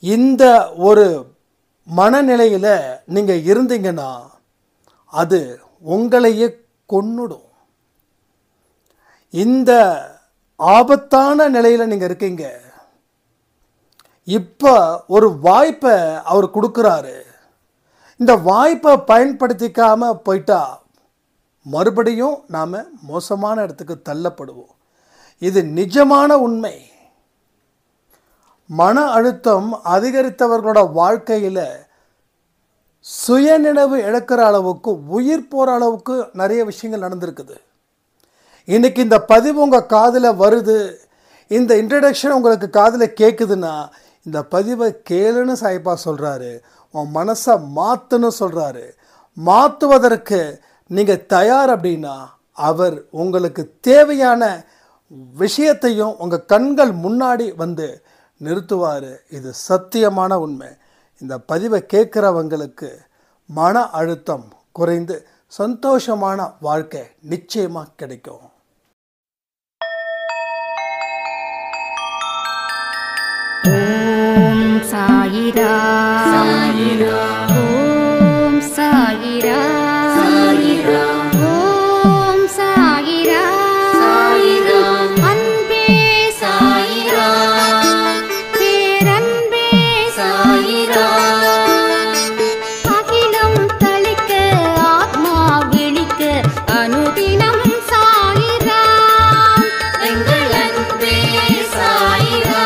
இந்த ஒரு மனநிலையில் நீங்கள் இருந்தீங்கன்னா அது உங்களையே கொன்னுடும். இந்த ஆபத்தான நிலையில் நீங்கள் இருக்கீங்க. இப்போ ஒரு வாய்ப்பை அவர் கொடுக்குறாரு. இந்த வாய்ப்பை பயன்படுத்திக்காமல் போயிட்டா மறுபடியும் நாம் மோசமான இடத்துக்கு தள்ளப்படுவோம். இது நிஜமான உண்மை. மன அழுத்தம் அதிகரித்தவர்களோட வாழ்க்கையில் சுயநினைவு இழக்கிற அளவுக்கு, உயிர் போகிற அளவுக்கு நிறைய விஷயங்கள் நடந்திருக்குது. இன்றைக்கி இந்த பதிவு உங்கள் காதில் வருது, இந்த இன்ட்ரடக்ஷன் உங்களுக்கு காதில் கேட்குதுன்னா இந்த பதிவை கேளுன்னு சாய்ப்பா சொல்கிறாரு. உன் மனசை மாற்றுன்னு சொல்கிறாரு. மாற்றுவதற்கு நீங்கள் தயார் அப்படின்னா அவர் உங்களுக்கு தேவையான விஷயத்தையும் உங்கள் கண்கள் முன்னாடி வந்து நிறுத்துவார். இது சத்தியமான உண்மை. இந்த பதிவை கேட்குறவங்களுக்கு மன அழுத்தம் குறைந்து சந்தோஷமான வாழ்க்கை நிச்சயமாக கிடைக்கும். ஓம் சாயிரா சாயிரா, ஓம் சாயிரா சாயிரா, ஓம் சாயிரா சாயிரா, அன்பே சாயிரா, பேரன்பே சாயிரா, அகிலம் தளிக்க ஆத்மா விழிக்க அனுதினம் சாயிரா, எங்கள் அன்பே சாயிரா.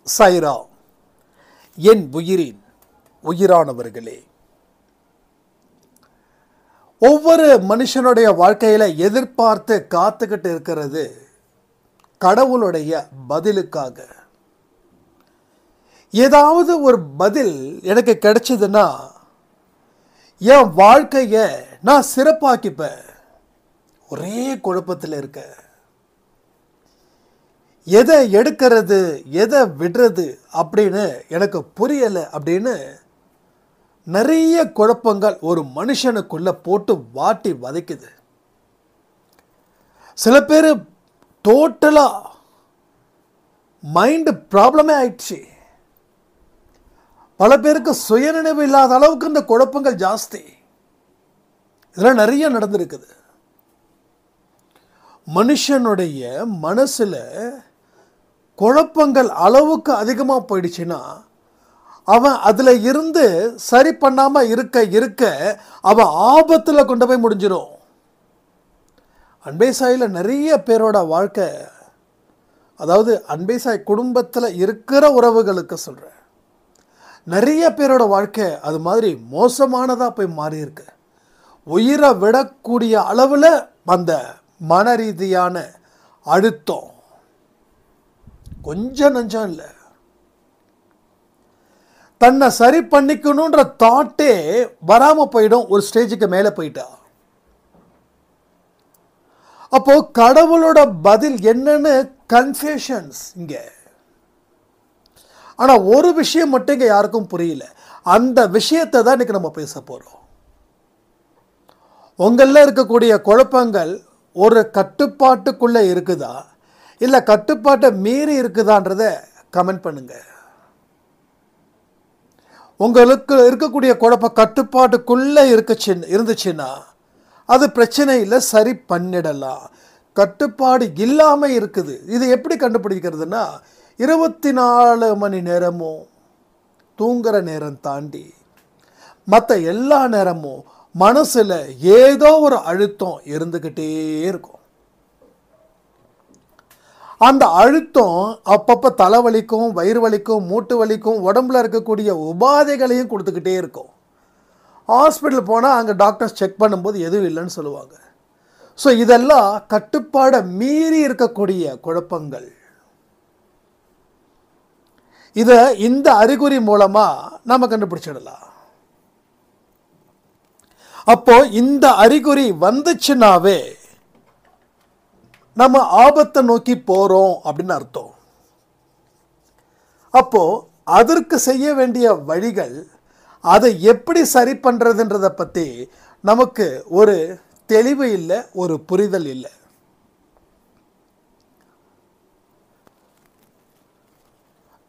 சாயிரா, என் உயிரின் உயிரானவர்களே, ஒவ்வொரு மனுஷனுடைய வாழ்க்கையில் எதிர்பார்த்து காத்துக்கிட்டு இருக்கிறது கடவுளுடைய பதிலுக்காக. ஏதாவது ஒரு பதில் எனக்கு கிடைச்சதுன்னா என் வாழ்க்கையை நான் சிறப்பாக்கிப்பேன். ஒரே குழப்பத்தில் இருக்க, எதை எடுக்கிறது எதை விடுறது அப்படின்னு எனக்கு புரியலை அப்படின்னு நிறைய குழப்பங்கள் ஒரு மனுஷனுக்குள்ள போட்டு வாட்டி வதைக்குது. சில பேர் டோட்டலாக மைண்டு ப்ராப்ளமே ஆயிடுச்சு. பல பேருக்கு சுயநினைவு இல்லாத அளவுக்கு இந்த குழப்பங்கள் ஜாஸ்தி. இதெல்லாம் நிறைய நடந்திருக்குது. மனுஷனுடைய மனசில் குழப்பங்கள் அளவுக்கு அதிகமாக போயிடுச்சுன்னா அவன் அதில் இருந்து சரி பண்ணாமல் இருக்க அவன் ஆபத்தில் கொண்டு போய் முடிஞ்சிடும். அன்பே சாயில் நிறைய பேரோட வாழ்க்கை, அதாவது அன்பே சாய் குடும்பத்தில் இருக்கிற உறவுகளுக்கு சொல்கிறேன், நிறைய பேரோட வாழ்க்கை அது மாதிரி மோசமானதாக போய் மாறி இருக்கு. உயிரை விடக்கூடிய அளவில் அந்த மன ரீதியான அழுத்தம் கொஞ்சம் நஞ்சம் இல்லை. தன்னை சரி பண்ணிக்கணுன்ற தாட்டே வராம போயிடும் ஒரு ஸ்டேஜுக்கு மேலே போயிட்டா. அப்போ கடவுளோட பதில் என்னன்னு கன்ஃபியூஷன்ஸ் இங்க. ஆனா ஒரு விஷயம் மட்டும் இங்க யாருக்கும் புரியல. அந்த விஷயத்தை தான் இன்னைக்கு நம்ம பேச போறோம். உங்களில் இருக்கக்கூடிய குழப்பங்கள் ஒரு கட்டுப்பாட்டுக்குள்ள இருக்குதா இல்லை கட்டுப்பாட்டை மீறி இருக்குதான்றத கமெண்ட் பண்ணுங்க. உங்களுக்கு இருக்கக்கூடிய குழப்பம் கட்டுப்பாட்டுக்குள்ளே இருந்துச்சுன்னா அது பிரச்சனை இல்லை, சரி பண்ணிடலாம். கட்டுப்பாடு இல்லாமல் இருக்குது. இது எப்படி கண்டுபிடிக்கிறதுனா 24 மணி நேரமும் தூங்குற நேரம் தாண்டி மற்ற எல்லா நேரமும் மனசில் ஏதோ ஒரு அழுத்தம் இருந்துக்கிட்டே இருக்கும். அந்த அழுத்தம் அப்பப்போ தலைவலிக்கும், வயிறு வலிக்கும், மூட்டு வலிக்கும், உடம்புல இருக்கக்கூடிய உபாதைகளையும் கொடுத்துக்கிட்டே இருக்கும். ஹாஸ்பிட்டல் போனால் அங்கே டாக்டர்ஸ் செக் பண்ணும்போது எதுவும் இல்லைன்னு சொல்லுவாங்க. ஸோ இதெல்லாம் கட்டுப்பாடை மீறி இருக்கக்கூடிய குழப்பங்கள். இதை இந்த அறிகுறி மூலமா நாம கண்டுபிடிச்சிடலாம். அப்போ இந்த அறிகுறி வந்துச்சுனாவே நம்ம ஆபத்தை நோக்கி போறோம் அப்படின்னு அர்த்தம். அப்போ அதற்கு செய்ய வேண்டிய வழிகள், அதை எப்படி சரி பண்றதுன்றத பத்தி நமக்கு ஒரு தெளிவு இல்லை, ஒரு புரிதல் இல்லை.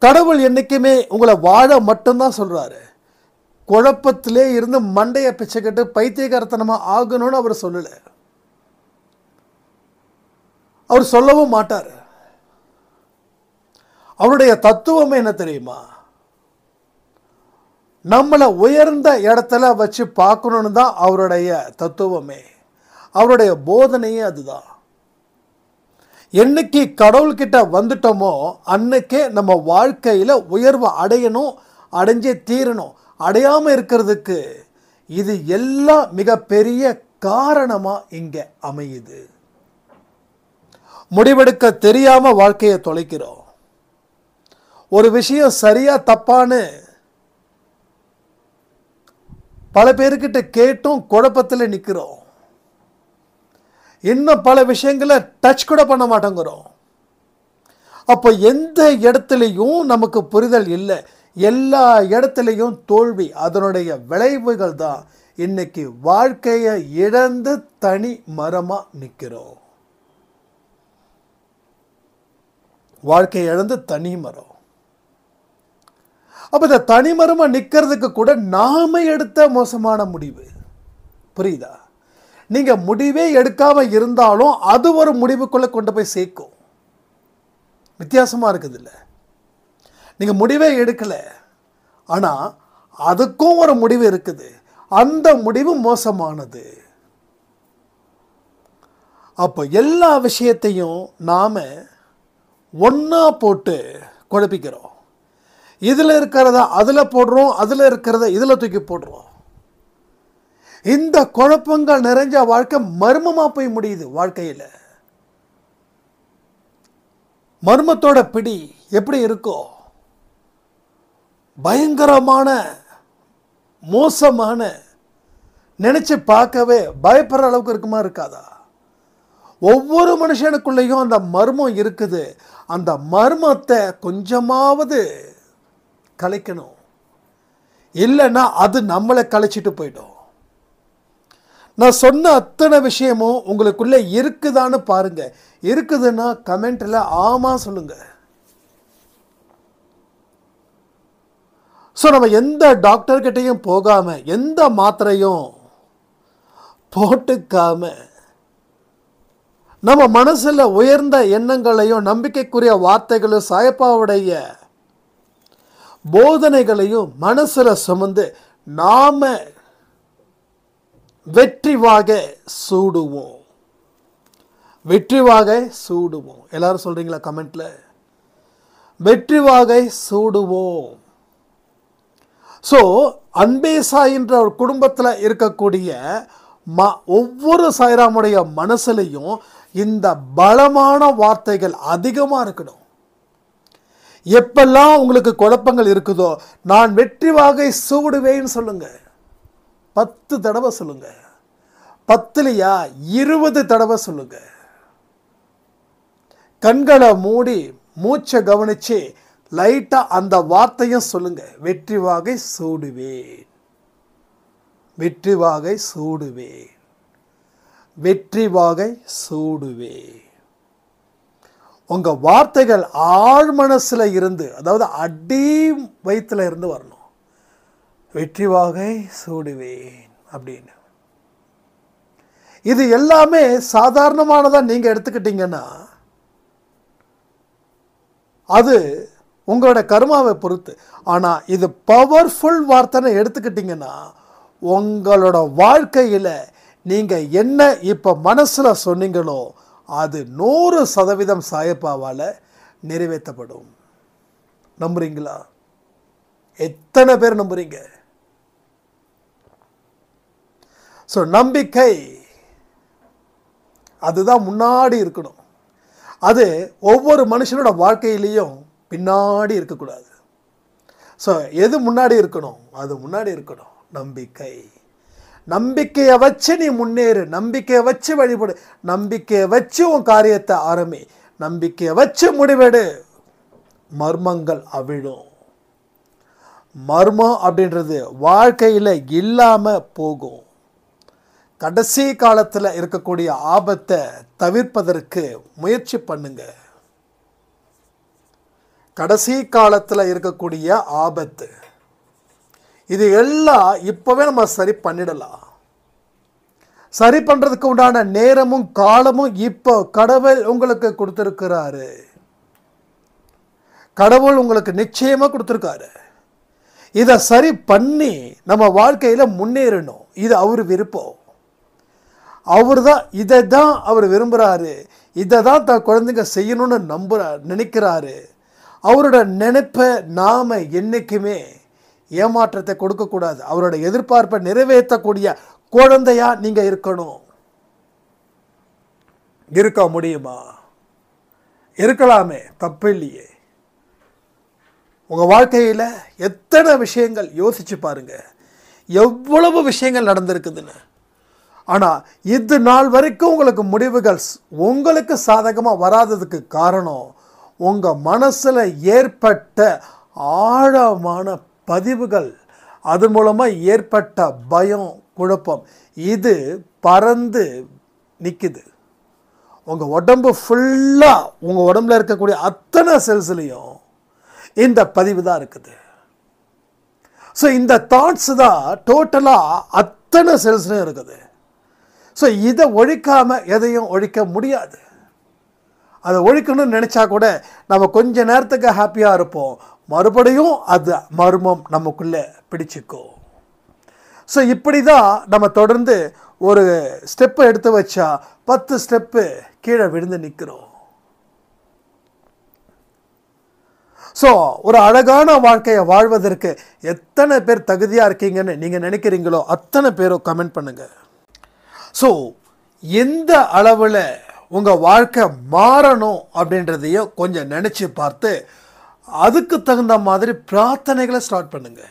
கடவுள் என்னைக்குமே உங்களை வாழ மட்டும்தான் சொல்றாரு. குழப்பத்திலே இருந்து மண்டைய பிச்சைக்கட்டு பைத்தியகாரத்தனமா ஆகணும்னு அவர் சொல்லல. அவர் சொல்லவும் மாட்டார். அவருடைய தத்துவமே என்ன தெரியுமா? நம்மளை உயர்ந்த இடத்துல வச்சு பார்க்கணும்னு தான் அவருடைய தத்துவமே, அவருடைய போதனையே அதுதான். என்னைக்கு கடவுள்கிட்ட வந்துட்டோமோ அன்னைக்கே நம்ம வாழ்க்கையில் உயர்வை அடையணும், அடைஞ்சே தீரணும். அடையாமல் இருக்கிறதுக்கு இது எல்லாம் மிகப்பெரிய காரணமாக இங்கே அமையுது. முடிவெடுக்க தெரியாமல் வாழ்க்கையை தொலைக்கிறோம். ஒரு விஷயம் சரியா தப்பான்னு பல பேர்கிட்ட கேட்டும் குழப்பத்தில் நிற்கிறோம். இன்னும் பல விஷயங்களை டச் கூட பண்ண மாட்டேங்கிறோம். அப்போ எந்த இடத்துலையும் நமக்கு புரிதல் இல்லை, எல்லா இடத்துலையும் தோல்வி. அதனுடைய விளைவுகள் தான் இன்னைக்கு வாழ்க்கையை இழந்து தனி மரமா நிற்கிறோம். வாழ்க்கையை இழந்து தனி மரம். அப்ப இந்த தனிமரமா நிக்கிறதுக்கு கூட நாம எடுத்த மோசமான முடிவு. புரியுதா? நீங்க முடிவே எடுக்காம இருந்தாலும் அது ஒரு முடிவுக்குள்ள கொண்டு போய் சேர்க்கும். வித்தியாசமா இருக்குது இல்ல? நீங்க முடிவே எடுக்கல, ஆனா அதுக்கும் ஒரு முடிவு இருக்குது. அந்த முடிவு மோசமானது. அப்போ எல்லா விஷயத்தையும் நாம ஒன்னா போட்டு குழப்பிக்கிறோம். இதுல இருக்கிறத அதுல போடுறோம், அதுல இருக்கிறத இதுல தூக்கி போடுறோம். இந்த குழப்பங்கள் நிறைஞ்ச வாழ்க்கை மர்மமா போய் முடியுது. வாழ்க்கையில மர்மத்தோட பிடி எப்படி இருக்கோ, பயங்கரமான மோசமான, நினைச்சு பார்க்கவே பயப்படுற அளவுக்கு இருக்குமா இருக்காதா? ஒவ்வொரு மனுஷனுக்குள்ளேயும் அந்த மர்மம் இருக்குது. அந்த மர்மத்தை கொஞ்சமாவது கலைக்கணும், இல்லைன்னா அது நம்மளை கலைச்சிட்டு போயிடும். நான் சொன்ன அத்தனை விஷயமும் உங்களுக்குள்ள இருக்குதான்னு பாருங்க. இருக்குதுன்னா கமெண்ட்ல ஆமா சொல்லுங்க. ஸோ நம்ம எந்த டாக்டர்கிட்டையும் போகாம, எந்த மாத்திரையும் போட்டுக்காம, நம்ம மனசுல உயர்ந்த எண்ணங்களையும் நம்பிக்கைக்குரிய வார்த்தைகளையும் சாயப்பாவுடைய போதனைகளையும் மனசுல சுமந்து நாம வெற்றி வாகை சூடுவோம். வெற்றி வாகை சூடுவோம். எல்லாரும் சொல்றீங்களா கமெண்ட்ல? வெற்றி வாகை சூடுவோம். ஸோ அன்பே சாயின்ற ஒரு குடும்பத்தில் இருக்கக்கூடிய ஒவ்வொரு சாய்ராமுடைய மனசுலையும் இந்த பலமான வார்த்தைகள் அதிகமாக இருக்கணும். எப்பெல்லாம் உங்களுக்கு குழப்பங்கள் இருக்குதோ, நான் வெற்றி வாகை சூடுவேன்னு சொல்லுங்க. 10 தடவை சொல்லுங்க. 10லையா 20 தடவை சொல்லுங்க. கண்களை மூடி மூச்சை கவனிச்சு லைட்டா அந்த வார்த்தையும் சொல்லுங்க. வெற்றி வாகை சூடுவேன், வெற்றி வாகை சூடுவேன், வெற்றி வாகை சூடுவேன். உங்க வார்த்தைகள் ஆழ் மனசுல இருந்து, அதாவது அடி வயிற்றுல இருந்து வரணும். வெற்றி வாகை சூடுவேன் அப்படின்னு. இது எல்லாமே சாதாரணமானதா நீங்க எடுத்துக்கிட்டீங்கன்னா அது உங்களோட கர்மாவை பொறுத்து. ஆனா இது பவர்ஃபுல் வார்த்தைன்னு எடுத்துக்கிட்டீங்கன்னா உங்களோட வாழ்க்கையில நீங்க என்ன இப்ப மனசுல சொன்னீங்களோ அது 100% சாயப்பாவால நிறைவேற்றப்படும். நம்புறீங்களா? எத்தனை பேர் நம்புறீங்க? ஸோ நம்பிக்கை அதுதான் முன்னாடி இருக்கணும். அது ஒவ்வொரு மனுஷனோட வாழ்க்கையிலையும் பின்னாடி இருக்கக்கூடாது. ஸோ எது முன்னாடி இருக்கணும்? அது முன்னாடி இருக்கணும். நம்பிக்கை. நம்பிக்கையை வச்சு நீ முன்னேறு, நம்பிக்கையை வச்சு வழிபடு, நம்பிக்கையை வச்சு உன் காரியத்தை ஆரம்பி, நம்பிக்கையை வச்சு முடிவெடு. மர்மங்கள் அவிழும். மர்மம் அப்படின்றது வாழ்க்கையில் இல்லாமல் போகும். கடைசி காலத்தில் இருக்கக்கூடிய ஆபத்தை தவிர்ப்பதற்கு முயற்சி பண்ணுங்க. கடைசி காலத்தில் இருக்கக்கூடிய ஆபத்து இது எல்லாம் இப்போவே நம்ம சரி பண்ணிடலாம். சரி பண்ணுறதுக்கு உண்டான நேரமும் காலமும் இப்போ கடவுள் உங்களுக்கு கொடுத்துருக்கிறாரு. கடவுள் உங்களுக்கு நிச்சயமாக கொடுத்துருக்காரு. இதை சரி பண்ணி நம்ம வாழ்க்கையில் முன்னேறணும். இது அவர் விருப்பம். அவர் தான் இதை தான் அவர் விரும்புகிறாரு. இதை தான் தன் குழந்தைங்க செய்யணும்னு நினைக்கிறாரு. அவரோட நினைப்பை நாம் என்றைக்குமே ஏமாற்றத்தை கொடுக்கக்கூடாது. அவரோட எதிர்பார்ப்பை நிறைவேற்றக்கூடிய குழந்தையா நீங்கள் இருக்கணும். இருக்க முடியுமா? இருக்கலாமே, தப்பு இல்லையே. உங்கள் வாழ்க்கையில் எத்தனை விஷயங்கள் யோசிச்சு பாருங்க, எவ்வளவு விஷயங்கள் நடந்திருக்குதுன்னு. ஆனால் இது நாள் வரைக்கும் உங்களுக்கு முடிவுகள் உங்களுக்கு சாதகமாக வராததுக்கு காரணம் உங்கள் மனசில் ஏற்பட்ட ஆழமான பதிவுகள், அது மூலமாக ஏற்பட்ட பயம், குழப்பம். இது பறந்து நிற்குது. உங்கள் உடம்பு ஃபுல்லாக, உங்கள் உடம்புல இருக்கக்கூடிய அத்தனை செல்ஸ்லையும் இந்த பதிவு தான் இருக்குது. ஸோ இந்த தாட்ஸ் தான் டோட்டலாக அத்தனை செல்ஸ்லையும் இருக்குது. ஸோ இதை ஒழிக்காமல் எதையும் ஒழிக்க முடியாது. அதை ஒழிக்கணும்னு நினச்சா கூட நம்ம கொஞ்ச நேரத்துக்கு ஹாப்பியாக இருப்போம், மறுபடியும் அது மர்மம் நமக்குள்ளே பிடிச்சிக்கும். ஸோ இப்படி தான் நம்ம தொடர்ந்து ஒரு ஸ்டெப்பை எடுத்து வச்சா 10 ஸ்டெப்பு கீழே விழுந்து நிற்கிறோம். ஸோ ஒரு அழகான வாழ்க்கையை வாழ்வதற்கு எத்தனை பேர் தகுதியாக இருக்கீங்கன்னு நீங்கள் நினைக்கிறீங்களோ அத்தனை பேரும் கமெண்ட் பண்ணுங்கள். ஸோ எந்த அளவில் உங்கள் வாழ்க்கை மாறணும் அப்படின்றதையும் கொஞ்சம் நினச்சி பார்த்து அதுக்கு தகுந்த மாதிரி பிரார்த்தனைகளை ஸ்டார்ட் பண்ணுங்க.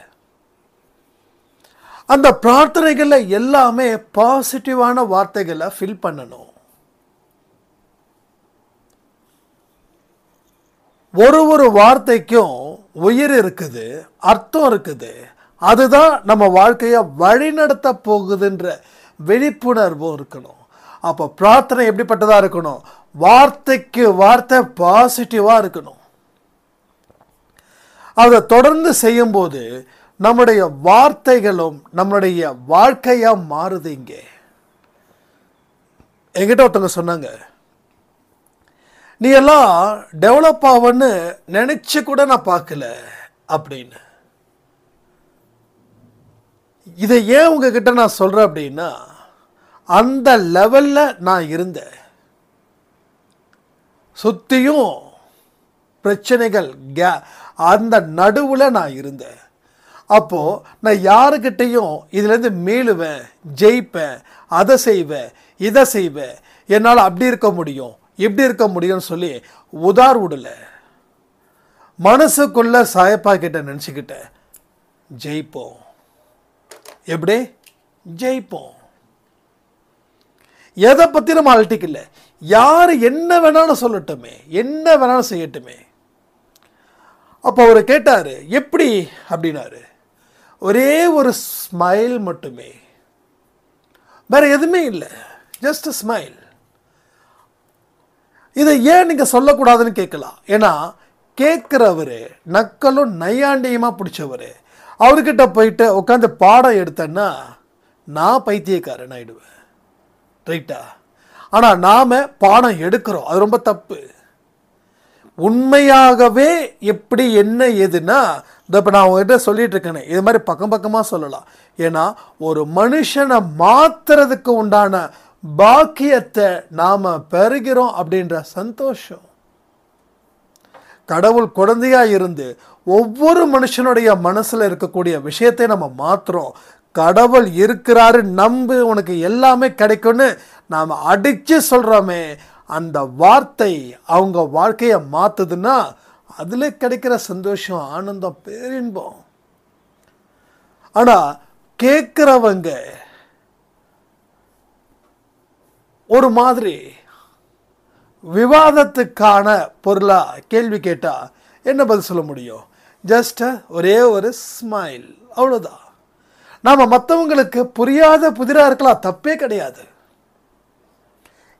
அந்த பிரார்த்தனைகளில் எல்லாமே பாசிட்டிவான வார்த்தைகளை ஃபில் பண்ணணும். ஒரு வார்த்தைக்கும் உயிர் இருக்குது, அர்த்தம் இருக்குது. அதுதான் நம்ம வாழ்க்கையை வழிநடத்த போகுதுன்ற விழிப்புணர்வும் இருக்கணும். அப்போ பிரார்த்தனை எப்படிப்பட்டதாக இருக்கணும்? வார்த்தைக்கு வார்த்தை பாசிட்டிவாக இருக்கணும். அதை தொடர்ந்து செய்யும்போது நம்முடைய வார்த்தைகளும் நம்மளுடைய வாழ்க்கையாக மாறுது. இங்கே என்கிட்ட ஒருத்தவங்க சொன்னாங்க, நீ எல்லாம் டெவலப் ஆகுன்னு நினச்சி கூட நான் பார்க்கல அப்படின்னு. இதை ஏன் உங்ககிட்ட நான் சொல்கிறேன் அப்படின்னா, அந்த லெவலில் நான் இருந்தேன். சுற்றியும் பிரச்சனைகள், அந்த நடுவில் நான் இருந்தேன். அப்போது நான் யாருக்கிட்டையும் இதுலேருந்து மீளுவேன், ஜெயிப்பேன், அதை செய்வேன், இதை செய்வேன், என்னால் அப்படி இருக்க முடியும், இப்படி இருக்க முடியும்னு சொல்லி உதார் விடலை. மனசுக்குள்ளே சாயப்பாக்கிட்ட நினச்சிக்கிட்டேன், ஜெயிப்போம். எப்படி ஜெயிப்போம்? எதை பற்றி நம்ம அழட்டிக்கல. யார் என்ன வேணாலும் சொல்லட்டுமே, என்ன வேணாலும் செய்யட்டுமே. அப்போ அவர் கேட்டார், எப்படி அப்படின்னாரு. ஒரே ஒரு ஸ்மைல் மட்டுமே, வேற எதுவுமே இல்லை, ஜஸ்ட் ஸ்மைல். இதை ஏன் நீங்கள் சொல்லக்கூடாதுன்னு கேட்கலாம். ஏன்னா கேட்குறவர் நக்கலும் நையாண்டியமாக பிடிச்சவர். அவர்கிட்ட போயிட்டு உட்காந்து பாடம் எடுத்தேன்னா நான் பைத்தியக்காரன் ஆயிடுவேன், ரைட்டா? ஆனால் நாம் பாடம் எடுக்கிறோம், அது ரொம்ப தப்பு. உண்மையாகவே எப்படி என்ன ஏதுன்னா, இப்போ நான் உங்ககிட்ட சொல்லிட்டு இருக்கேனே, இது மாதிரி பக்கம் பக்கமாக சொல்லலாம். ஏன்னா ஒரு மனுஷனை மாத்துறதுக்கு உண்டான பாக்கியத்தை நாம் பெறுகிறோம் அப்படின்ற சந்தோஷம். கடவுள் குழந்தையாக இருந்து ஒவ்வொரு மனுஷனுடைய மனசில் இருக்கக்கூடிய விஷயத்தை நம்ம மாற்றுறோம். கடவுள் இருக்கிறாரு, நம்பு, உனக்கு எல்லாமே கிடைக்கும்னு நாம் அடித்து சொல்கிறோமே, அந்த வார்த்தை அவங்க வாழ்க்கையை மாற்றுதுன்னா அதில் கிடைக்கிற சந்தோஷம், ஆனந்தம், பேரின்பம். ஆனால் கேட்குறவங்க ஒரு மாதிரி விவாதத்துக்கான பொருளாக கேள்வி கேட்டால் என்ன பதில் சொல்ல முடியும்? ஜஸ்ட் ஒரே ஒரு ஸ்மைல், அவ்வளோதான். நாம் மற்றவங்களுக்கு புரியாத புதிராக இருக்கலாம், தப்பே கிடையாது.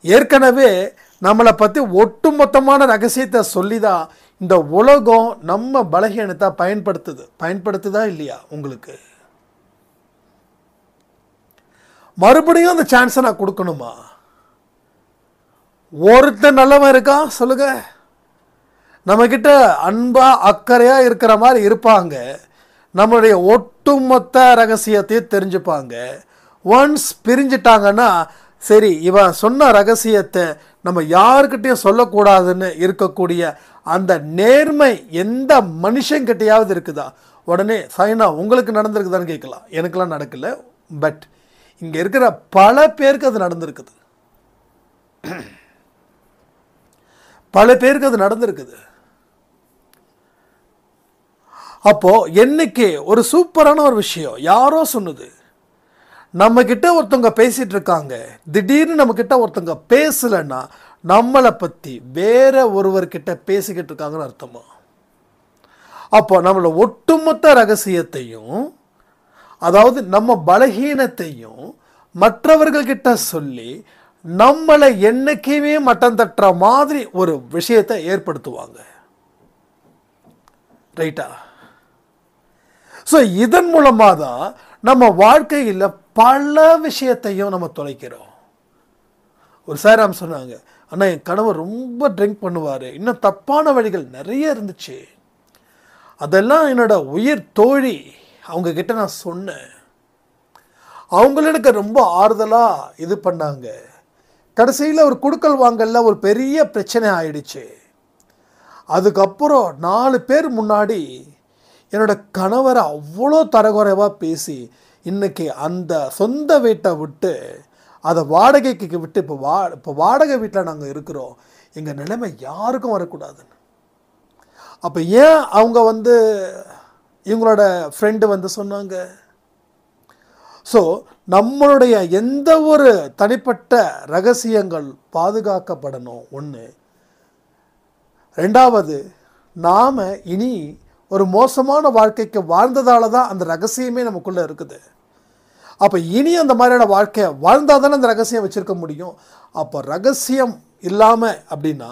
ஏற்கனவே நம்மளை பற்றி ஒட்டுமொத்தமான ரகசியத்தை சொல்லி தான் இந்த உலகம் நம்ம பலகீனத்தை பயன்படுத்துதா இல்லையா? உங்களுக்கு மறுபடியும் அந்த சான்ஸை நான் கொடுக்கணுமா? ஒருத்தர் நல்லவன் இருக்கா சொல்லுங்க. நம்மக்கிட்ட அன்பா அக்கறையாக இருக்கிற மாதிரி இருப்பாங்க, நம்மளுடைய ஒட்டுமொத்த ரகசியத்தையும் தெரிஞ்சுப்பாங்க. ஒன்ஸ் பிரிஞ்சிட்டாங்கன்னா சரி, இவன் சொன்ன ரகசியத்தை நம்ம யாருக்கிட்டையும் சொல்லக்கூடாதுன்னு இருக்கக்கூடிய அந்த நேர்மை எந்த மனுஷங்கிட்டையாவது இருக்குதா? உடனே சைனா உங்களுக்கு நடந்திருக்குதான்னு கேட்கலாம். எனக்கெல்லாம் நடக்கல, பட் இங்கே இருக்கிற பல பேருக்கு அது நடந்திருக்குது. பல பேருக்கு அது நடந்திருக்குது. அப்போ என்னைக்கு ஒரு சூப்பரான ஒரு விஷயம் யாரோ சொன்னது, நம்ம கிட்ட ஒருத்தவங்க பேசிட்டு இருக்காங்க, திடீர்னு நம்ம கிட்ட ஒருத்தவங்க பேசலைன்னா நம்மளை பற்றி வேற ஒருவர்கிட்ட பேசிக்கிட்டு இருக்காங்கன்னு அர்த்தமா? அப்போ நம்மளோட ஒட்டுமொத்த ரகசியத்தையும், அதாவது நம்ம பலகீனத்தையும் மற்றவர்கள்கிட்ட சொல்லி நம்மளை என்னைக்குமே மட்டம் தட்டுற மாதிரி ஒரு விஷயத்தை ஏற்படுத்துவாங்க. ரைட்டா? ஸோ இதன் மூலமாக தான் நம்ம வாழ்க்கையில் பல விஷயத்தையும் நம்ம தொலைக்கிறோம். ஒரு சாராம் சொன்னாங்க, அண்ணா என் கணவர் ரொம்ப ட்ரிங்க் பண்ணுவார், இன்னும் தப்பான வழிகள் நிறைய இருந்துச்சு, அதெல்லாம் என்னோட உயிர் தோழி அவங்கக்கிட்ட நான் சொன்னேன், அவங்களும் எனக்கு ரொம்ப ஆறுதலாக இது பண்ணாங்க. கடைசியில் ஒரு குடுக்கல் வாங்கல ஒரு பெரிய பிரச்சனை ஆயிடுச்சு. அதுக்கப்புறம் 4 பேர் முன்னாடி என்னோட கணவரை அவ்வளோ தரக்குறைவாக பேசி இன்னைக்கு அந்த சொந்த வீட்டை விட்டு அதை வாடகைக்கு விட்டு இப்போ வாடகை வீட்டில் நாங்கள் இருக்கிறோம், எங்கள் நிலைமை யாருக்கும் வரக்கூடாதுன்னு. அப்போ ஏன் அவங்க இவங்களோட ஃப்ரெண்டு சொன்னாங்க? ஸோ நம்மளுடைய எந்த ஒரு தனிப்பட்ட ரகசியங்கள் பாதுகாக்கப்படணும் ஒன்று. ரெண்டாவது, நாம் இனி ஒரு மோசமான வாழ்க்கைக்கு வாழ்ந்ததால தான் அந்த ரகசியமே நமக்குள்ளே இருக்குது. அப்போ இனி அந்த மாதிரியான வாழ்க்கையை வாழ்ந்தால் தானே அந்த ரகசியம் வச்சுருக்க முடியும். அப்போ ரகசியம் இல்லாமல் அப்படின்னா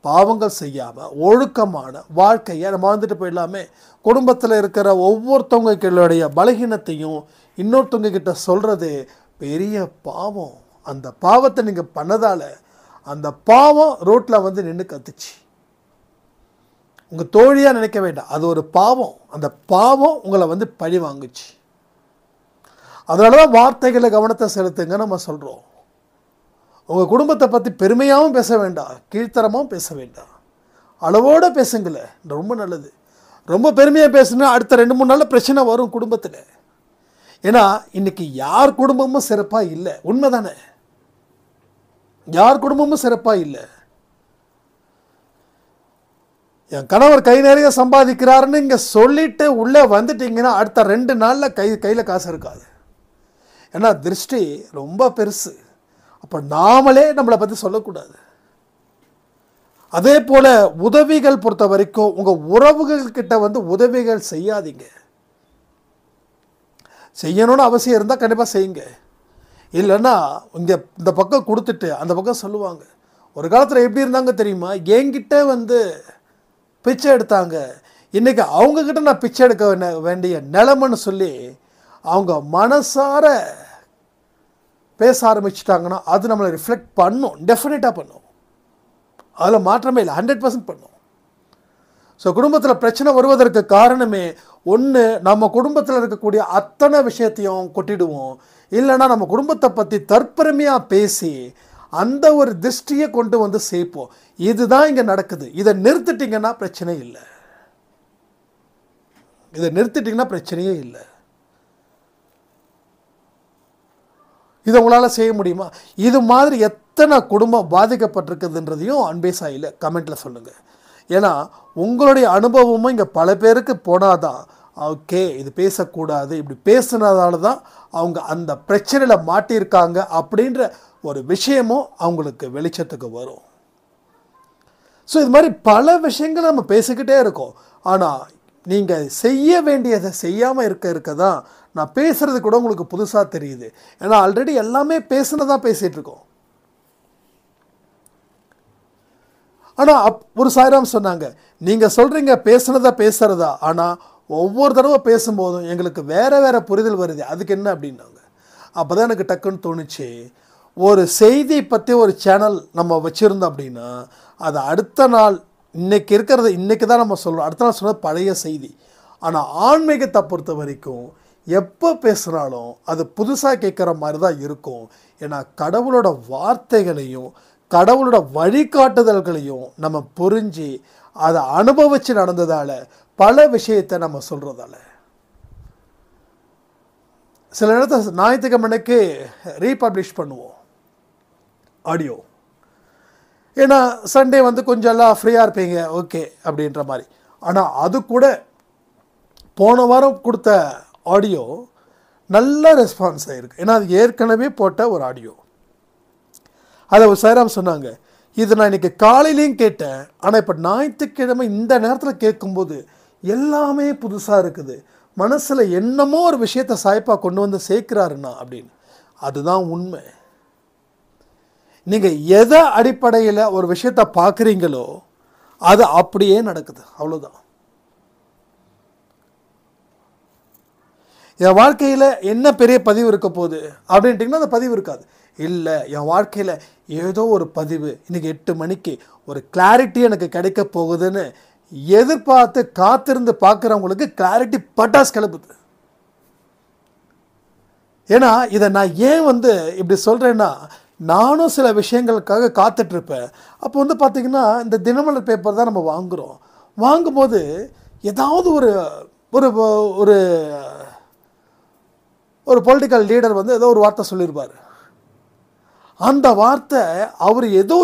பாவங்கள் செய்யாமல் ஒழுக்கமான வாழ்க்கையை நம்ம வாழ்ந்துட்டு போயிடலாமே. குடும்பத்தில் இருக்கிற ஒவ்வொருத்தவங்களுடைய பலகீனத்தையும் இன்னொருத்தவங்க கிட்ட சொல்கிறது பெரிய பாவம். அந்த பாவத்தை நீங்கள் பண்ணதால் அந்த பாவம் ரோட்டில் நின்று கத்துச்சு. உங்கள் தோழியாக நினைக்க வேண்டாம், அது ஒரு பாவம். அந்த பாவம் உங்களை பழி வாங்குச்சு. அதனால தான் வார்த்தைகளை கவனத்தை செலுத்துங்க நம்ம சொல்கிறோம். உங்கள் குடும்பத்தை பற்றி பெருமையாகவும் பேச வேண்டாம், கீழ்த்தரமாகவும் பேச வேண்டாம், அளவோடு பேசுங்களேன், ரொம்ப நல்லது. ரொம்ப பெருமையாக பேசுனா அடுத்த 2-3 நாளில் பிரச்சனை வரும் குடும்பத்தில். ஏன்னா இன்றைக்கி யார் குடும்பமும் சிறப்பாக இல்லை, உண்மை தானே? யார் குடும்பமும் சிறப்பாக இல்லை. என் கணவர் கை நிறைய சம்பாதிக்கிறாருன்னு இங்கே சொல்லிட்டு உள்ளே வந்துட்டிங்கன்னா அடுத்த 2 நாளில் கையில் காசு இருக்காது. ஏன்னா திருஷ்டி ரொம்ப பெருசு. அப்போ நாமளே நம்மளை பற்றி சொல்லக்கூடாது. அதே போல் உதவிகள் பொறுத்த வரைக்கும் உங்கள் உறவுகள்கிட்ட உதவிகள் செய்யாதீங்க. செய்யணும்னு அவசியம் இருந்தால் கண்டிப்பாக செய்யுங்க. இல்லைன்னா இங்கே இந்த பக்கம் கொடுத்துட்டு அந்த பக்கம் சொல்லுவாங்க. ஒரு காலத்தில் எப்படி இருந்தாங்க தெரியுமா? என்கிட்ட பிச்சை எடுத்தாங்க, இன்றைக்கி அவங்கக்கிட்ட நான் பிச்சை எடுக்க வேண்டிய நிலைமைன்னு சொல்லி அவங்க மனசார பேச ஆரம்பிச்சிட்டாங்கன்னா அது நம்மளை ரிஃப்ளெக்ட் பண்ணும், டெஃபினட்டாக பண்ணும். அதில் மாற்றமே இல்லை, 100% பண்ணும். ஸோ குடும்பத்தில் பிரச்சனை வருவதற்கு காரணமே ஒன்று, நம்ம குடும்பத்தில் இருக்கக்கூடிய அத்தனை விஷயத்தையும் கொட்டிடுவோம். இல்லைன்னா நம்ம குடும்பத்தை பற்றி தற்பெருமையாக பேசி அந்த ஒரு திருஷ்டியை கொண்டு சேர்ப்போம். இதுதான் இங்கே நடக்குது. இதை நிறுத்திட்டிங்கன்னா பிரச்சனை இல்லை. இதை நிறுத்திட்டிங்கன்னா பிரச்சனையே இல்லை. இதை உங்களால் செய்ய முடியுமா? இது மாதிரி எத்தனை குடும்பம் பாதிக்கப்பட்டிருக்குதுன்றதையும் அன்பே சாயில் கமெண்ட்டில் சொல்லுங்கள். ஏன்னா உங்களுடைய அனுபவமும் இங்கே பல பேருக்கு போனாதான் ஓகே இது பேசக்கூடாது, இப்படி பேசுனதால தான் அவங்க அந்த பிரச்சனையில் மாட்டியிருக்காங்க அப்படின்ற ஒரு விஷயமும் அவங்களுக்கு வெளிச்சத்துக்கு வரும். ஸோ இது மாதிரி பல விஷயங்கள் நம்ம பேசிக்கிட்டே இருக்கோம். ஆனால் நீங்கள் செய்ய வேண்டியதை செய்யாமல் இருக்க தான் நான் பேசுகிறது கூட உங்களுக்கு புதுசாக தெரியுது. ஏன்னா ஆல்ரெடி எல்லாமே பேசுனதான் பேசிகிட்டு இருக்கோம். ஆனால் ஒரு சாய்ராம் சொன்னாங்க, நீங்கள் சொல்கிறீங்க பேசுனதா பேசுகிறதா, ஆனால் ஒவ்வொரு தடவை பேசும்போதும் எங்களுக்கு வேறு வேறு புரிதல் வருது, அதுக்கு என்ன அப்படின்னாங்க. அப்போ தான் எனக்கு டக்குன்னு தோணுச்சு, ஒரு செய்தி பற்றி ஒரு சேனல் நம்ம வச்சுருந்தோம் அப்படின்னா அது அடுத்த நாள் இன்றைக்கி இருக்கிறது இன்றைக்கி தான் நம்ம சொல்கிறோம், அடுத்த நாள் சொன்னது பழைய செய்தி. ஆனால் ஆன்மீகத்தை பொறுத்த வரைக்கும் எப்போ பேசுனாலும் அது புதுசாக கேட்குற மாதிரி தான் இருக்கும். ஏன்னா கடவுளோட வார்த்தைகளையும் கடவுளோட வழிகாட்டுதல்களையும் நம்ம புரிஞ்சு அதை அனுபவித்து நடந்ததால் பல விஷயத்தை நம்ம சொல்கிறதால சில நேரத்தில் ஞாயிற்றுக்கிழமைக்கு ரீபப்ளிஷ் பண்ணுவோம் ஆடியோ. ஏன்னா சண்டே வந்து கொஞ்சம் எல்லாம் ஃப்ரீயாக இருப்பீங்க ஓகே அப்படின்ற மாதிரி. ஆனால் அது கூட போன வாரம் கொடுத்த ஆடியோ நல்ல ரெஸ்பான்ஸ் ஆகிருக்கு. ஏன்னா அது ஏற்கனவே போட்ட ஒரு ஆடியோ. அதை ஒரு சாய்ராம் சொன்னாங்க, இது நான் இன்றைக்கி காலையிலையும் கேட்டேன், ஆனால் இப்போ ஞாயிற்றுக்கிழமை இந்த நேரத்தில் கேட்கும்போது எல்லாமே புதுசாக இருக்குது, மனசில் என்னமோ ஒரு விஷயத்தை சாய்ப்பாக கொண்டு வந்து சேர்க்குறாருண்ணா அப்படின்னு. அதுதான் உண்மை. நீங்கள் எதை அடிப்படையில் ஒரு விஷயத்தை பார்க்குறீங்களோ அது அப்படியே நடக்குது, அவ்வளோதான். என் வாழ்க்கையில் என்ன பெரிய பதிவு இருக்க போகுது அப்படின்ட்டிங்கன்னா அந்த பதிவு இருக்காது. இல்லை, என் வாழ்க்கையில் ஏதோ ஒரு பதிவு இன்றைக்கி 8 மணிக்கு ஒரு கிளாரிட்டி எனக்கு கிடைக்க போகுதுன்னு எதிர்பார்த்து காத்திருந்து பார்க்குறவங்களுக்கு கிளாரிட்டி பட்டாஸ் கிளப்புது. ஏன்னா இதை நான் ஏன் வந்து இப்படி சொல்கிறேன்னா, நானும் சில விஷயங்களுக்காக காத்துட்ருப்பேன். அப்போ வந்து பார்த்திங்கன்னா இந்த தினமலர் பேப்பர் தான் நம்ம வாங்குகிறோம். வாங்கும்போது ஏதாவது ஒரு ஒரு ஒரு ஒரு பொலிட்டிக்கல் லீடர் வந்து ஏதோ ஒரு வார்த்தை சொல்லியிருப்பார். அந்த வார்த்தை அவர் ஏதோ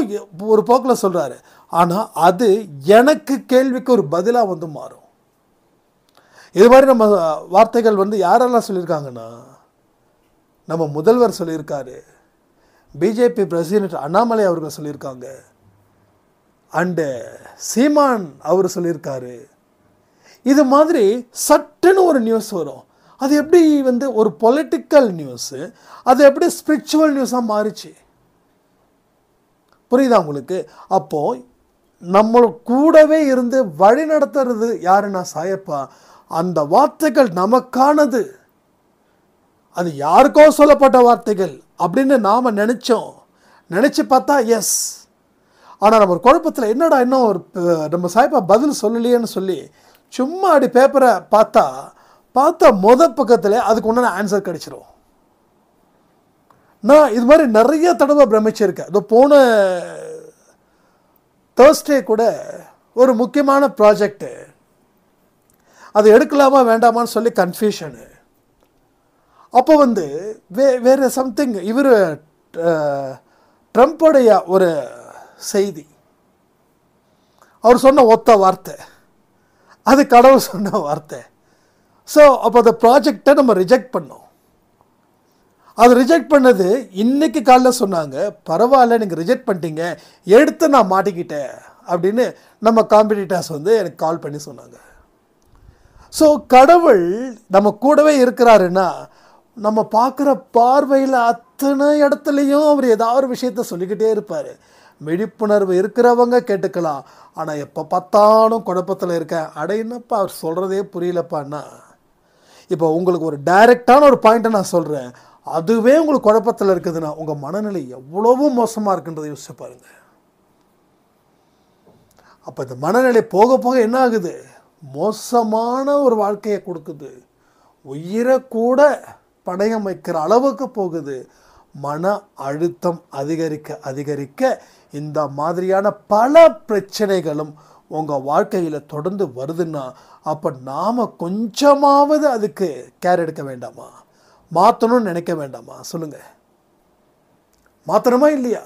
ஒரு போக்கில் சொல்கிறாரு, ஆனால் அது எனக்கு கேள்விக்கு ஒரு பதிலாக வந்து மாறும். இது மாதிரி நம்ம வார்த்தைகள் வந்து யாரெல்லாம் சொல்லியிருக்காங்கன்னா, நம்ம முதல்வர் சொல்லியிருக்காரு, பிஜேபி பிரசிடென்ட் அண்ணாமலை அவர்கள் சொல்லியிருக்காங்க, அண்டு சீமான் அவர் சொல்லியிருக்காரு. இது மாதிரி சட்டுன்னு ஒரு நியூஸ் வரும். அது எப்படி வந்து ஒரு பொலிட்டிக்கல் நியூஸு அது எப்படி ஸ்பிரிச்சுவல் நியூஸாக மாறிச்சு, புரியுதா உங்களுக்கு? அப்போது நம்ம கூடவே இருந்து வழி நடத்துறது யாருன்னா சாயப்பா. அந்த வார்த்தைகள் நமக்கானது, அது யாருக்கோ சொல்லப்பட்ட வார்த்தைகள் அப்படின்னு நாம் நினச்சி பார்த்தா எஸ். ஆனால் நம்ம ஒரு குழப்பத்தில் என்னடா இன்னும் ஒரு நம்ம சாயப்பா பதில் சொல்லலையேன்னு சொல்லி சும்மா அப்படி பேப்பரை பார்த்தா பக்கத்தில் அதுக்கு உண்டான ஆன்சர் கிடைச்சிரும். நான் இது மாதிரி நிறைய தடவை பிரமிச்சிருக்கேன். அது போன தேர்ஸ்டே கூட ஒரு முக்கியமான ப்ராஜெக்டு, அது எடுக்கலாமா வேண்டாமான்னு சொல்லி கன்ஃபியூஷனு. அப்போ வந்து வேறு சம்திங் இவர் ட்ரம்ப்போடைய ஒரு செய்தி, அவர் சொன்ன ஒத்த வார்த்தை, அது கடவுள் சொன்ன வார்த்தை. ஸோ அப்போ அந்த ப்ராஜெக்டை நம்ம ரிஜெக்ட் பண்ணோம். அது ரிஜெக்ட் பண்ணது இன்றைக்கி காலைல சொன்னாங்க, பரவாயில்ல நீங்கள் ரிஜெக்ட் பண்ணிட்டீங்க, எடுத்து நான் மாட்டிக்கிட்டேன் அப்படின்னு நம்ம காம்படிட்டர்ஸ் வந்து எனக்கு கால் பண்ணி சொன்னாங்க. ஸோ கடவுள் நம்ம கூடவே இருக்கிறாருன்னா நம்ம பார்க்குற பார்வையில் அத்தனை இடத்துலையும் அவர் ஏதாவது ஒரு விஷயத்த சொல்லிக்கிட்டே இருப்பார். விழிப்புணர்வு இருக்கிறவங்க கேட்டுக்கலாம். ஆனால் எப்போ பார்த்தாலும் குழப்பத்தில் இருக்கேன், என்னப்பா அவர் சொல்கிறதே புரியலப்பான்னா, இப்போ உங்களுக்கு ஒரு டைரெக்டான ஒரு பாயிண்ட்டை நான் சொல்கிறேன், அதுவே உங்களுக்கு குழப்பத்தில் இருக்குதுன்னா உங்கள் மனநிலை எவ்வளவோ மோசமாக இருக்குன்றதை யோசிச்சு பாருங்கள். அப்போ இந்த மனநிலை போக போக என்ன ஆகுது, மோசமான ஒரு வாழ்க்கையை கொடுக்குது, உயிரை கூட பணயம் வைக்கிற அளவுக்கு போகுது. மன அழுத்தம் அதிகரிக்க இந்த மாதிரியான பல பிரச்சனைகளும் உங்கள் வாழ்க்கையில் தொடர்ந்து வருதுன்னா அப்போ நாம் கொஞ்சமாவது அதுக்கு கேர் எடுக்க வேண்டாமா, மாற்றணும்னு நினைக்க வேண்டாமா சொல்லுங்கள். மாத்திரமா இல்லையா?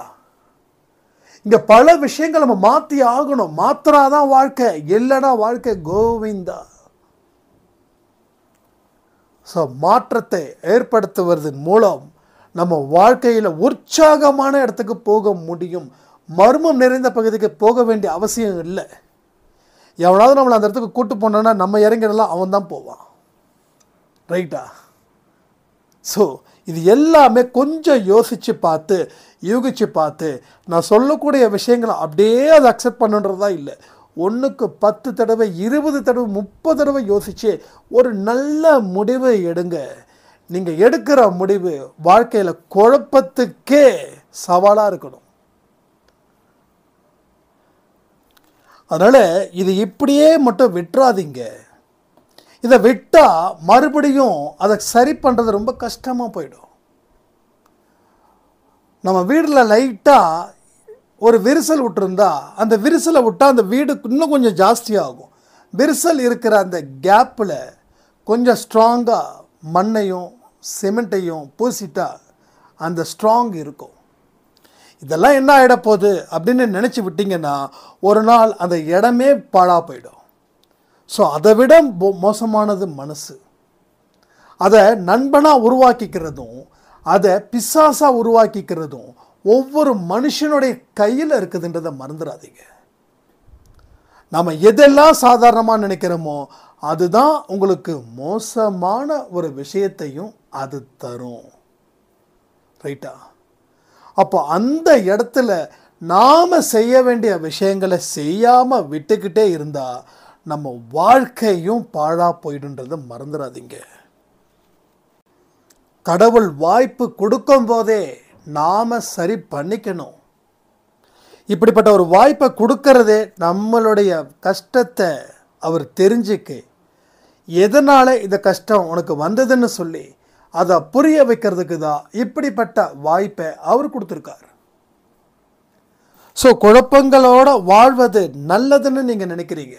இங்க பல விஷயங்கள் நம்ம மாற்றி ஆகணும். மாத்திராதான் வாழ்க்கை, இல்லைன்னா வாழ்க்கை கோவிந்தா. ஸோ மாற்றத்தை ஏற்படுத்துவதன் மூலம் நம்ம வாழ்க்கையில் உற்சாகமான இடத்துக்கு போக முடியும். மர்மம் நிறைந்த பகுதிக்கு போக வேண்டிய அவசியம் இல்லை. எவனாவது நம்மளை அந்த இடத்துக்கு கூட்டு போனோன்னா நம்ம இறங்கிடலாம், அவன் தான் போவான். ரைட்டா? ஸோ இது எல்லாமே கொஞ்சம் யோசித்து பார்த்து யூகிச்சு பார்த்து நான் சொல்லக்கூடிய விஷயங்களை அப்படியே அதை அக்செப்ட் பண்ணுன்றதா இல்லை. 1க்கு 10 தடவை 20 தடவை 30 தடவை யோசித்து ஒரு நல்ல முடிவை எடுங்க. நீங்கள் எடுக்கிற முடிவு வாழ்க்கையில் குழப்பத்துக்கே சவாலாக இருக்கணும். அதனால் இது இப்படியே மட்டும் விட்டுறாதீங்க. இதை விட்டால் மறுபடியும் அதை சரி பண்ணுறது ரொம்ப கஷ்டமாக போயிடும். நம்ம வீட்டில் லைட்டாக ஒரு விரிசல் விட்டுருந்தா அந்த விரிசலை விட்டால் அந்த வீடு இன்னும் கொஞ்சம் ஜாஸ்தியாகும். விரிசல் இருக்கிற அந்த கேப்பில் கொஞ்சம் ஸ்ட்ராங்காக மண்ணையும் சிமெண்ட்டையும் பூசிட்டா அந்த ஸ்ட்ராங் இருக்கும். இதெல்லாம் என்ன ஆகிட போகுது அப்படின்னு நினச்சி விட்டிங்கன்னா ஒரு நாள் அந்த இடமே பாழாக போயிடும். ஸோ அதை விட மோசமானது மனசு. அதை நண்பனாக உருவாக்கிக்கிறதும் அதை பிசாசாக உருவாக்கிக்கிறதும் ஒவ்வொரு மனுஷனுடைய கையில் இருக்குதுன்றதை மறந்துடாதீங்க. நம்ம எதெல்லாம் சாதாரணமாக நினைக்கிறோமோ அதுதான் உங்களுக்கு மோசமான ஒரு விஷயத்தையும் அது தரும். ரைட்டா? அப்போ அந்த இடத்துல நாம் செய்ய வேண்டிய விஷயங்களை செய்யாமல் விட்டுக்கிட்டே இருந்தால் நம்ம வாழ்க்கையும் பாழா போயிடுன்றதை மறந்துடாதீங்க. கடவுள் வாய்ப்பு கொடுக்கும் போதே நாம் சரி பண்ணிக்கணும். இப்படிப்பட்ட ஒரு வாய்ப்பை கொடுக்கறதே நம்மளுடைய கஷ்டத்தை அவர் தெரிஞ்சுக்கு எதனால் இந்த கஷ்டம் உனக்கு வந்ததுன்னு சொல்லி அதை புரிய வைக்கிறதுக்கு தான் இப்படிப்பட்ட வாய்ப்பை அவர் கொடுத்துருக்கார். ஸோ குழப்பங்களோட வாழ்வது நல்லதுன்னு நீங்கள் நினைக்கிறீங்க.